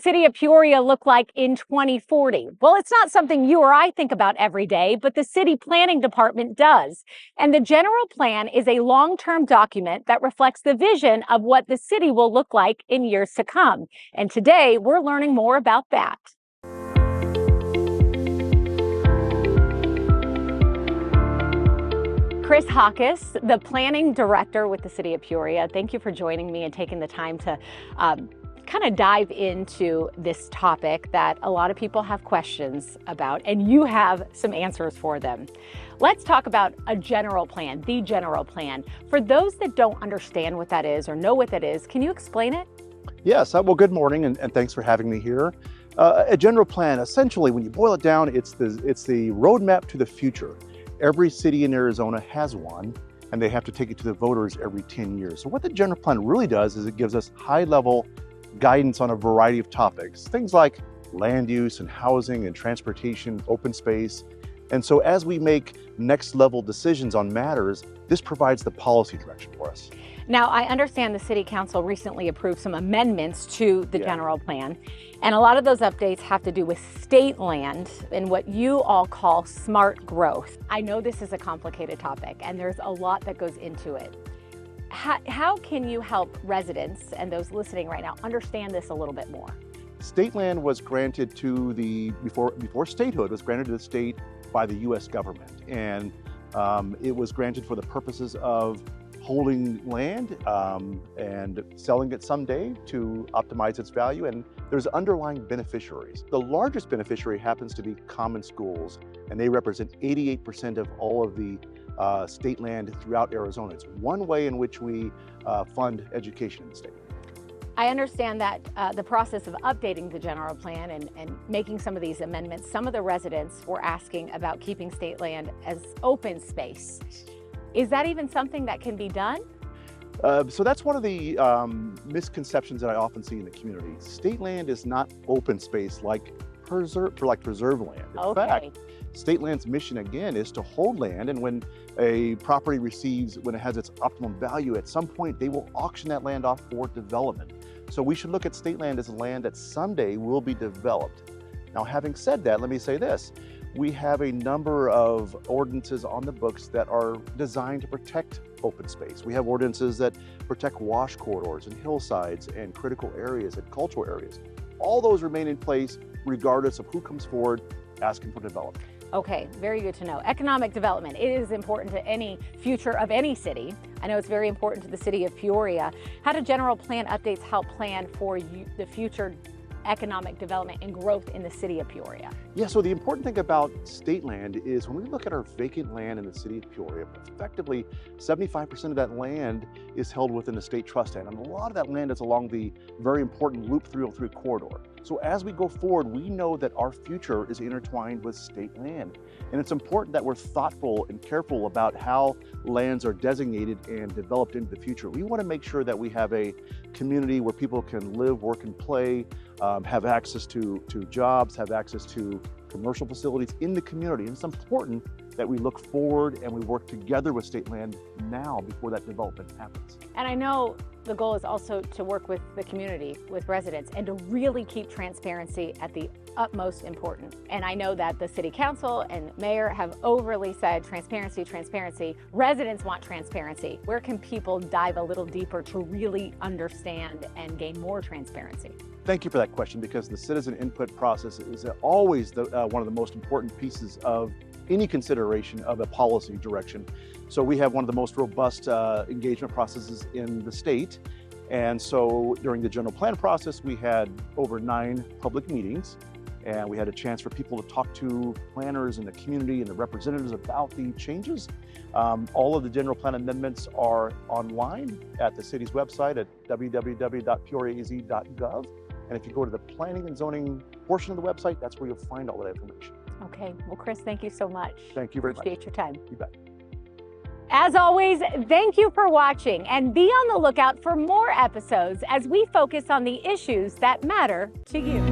city of Peoria look like in 2040? Well, it's not something you or I think about every day, but the city planning department does. And the general plan is a long-term document that reflects the vision of what the city will look like in years to come. And today we're learning more about that. Chris Hawkes, the planning director with the city of Peoria, thank you for joining me and taking the time to kind of dive into this topic that a lot of people have questions about, and you have some answers for them. Let's talk about a general plan, the general plan. For those that don't understand what that is or know what that is, can you explain it? Yes, well, good morning, and thanks for having me here. A general plan, essentially, when you boil it down, it's the roadmap to the future. Every city in Arizona has one, and they have to take it to the voters every 10 years. So what the general plan really does is it gives us high-level guidance on a variety of topics, things like land use and housing and transportation, open space. And so as we make next level decisions on matters, this provides the policy direction for us. Now, I understand the City Council recently approved some amendments to the general plan, and a lot of those updates have to do with state land and what you all call smart growth. I know this is a complicated topic, and there's a lot that goes into it. How can you help residents and those listening right now understand this a little bit more? State land was granted to before statehood was granted to the state by the U.S. government, and it was granted for the purposes of holding land and selling it someday to optimize its value, and there's underlying beneficiaries. The largest beneficiary happens to be common schools, and they represent 88% of all of the state land throughout Arizona. It's one way in which we fund education in the state. I understand that the process of updating the general plan and making some of these amendments, some of the residents were asking about keeping state land as open space. Is that even something that can be done? So that's one of the misconceptions that I often see in the community. State land is not open space like preserved land. In fact, state land's mission again is to hold land, and when a property when it has its optimum value, at some point they will auction that land off for development. So we should look at state land as land that someday will be developed. Now, having said that, let me say this. We have a number of ordinances on the books that are designed to protect open space. We have ordinances that protect wash corridors and hillsides and critical areas and cultural areas. All those remain in place regardless of who comes forward asking for development. Okay, very good to know. Economic development, it is important to any future of any city. I know it's very important to the city of Peoria. How do general plan updates help plan for the future economic development and growth in the city of Peoria? Yeah, so the important thing about state land is when we look at our vacant land in the city of Peoria, effectively 75% of that land is held within the state trust land, and a lot of that land is along the very important Loop 303 corridor. So as we go forward, we know that our future is intertwined with state land. And it's important that we're thoughtful and careful about how lands are designated and developed into the future. We want to make sure that we have a community where people can live, work, and play, have access to jobs, have access to commercial facilities in the community. And it's important that we look forward and we work together with state land now before that development happens. And I know the goal is also to work with the community, with residents, and to really keep transparency at the utmost important. And I know that the city council and mayor have overly said transparency, transparency. Residents want transparency. Where can people dive a little deeper to really understand and gain more transparency? Thank you for that question, because the citizen input process is always one of the most important pieces of any consideration of a policy direction. So we have one of the most robust engagement processes in the state. And so during the general plan process, we had over 9 public meetings, and we had a chance for people to talk to planners in the community and the representatives about the changes. All of the general plan amendments are online at the city's website at www.peoriaz.gov. And if you go to the planning and zoning portion of the website, that's where you'll find all that information. Okay, well, Chris, thank you so much. Thank you very much. Appreciate your time. You bet. As always, thank you for watching, and be on the lookout for more episodes as we focus on the issues that matter to you.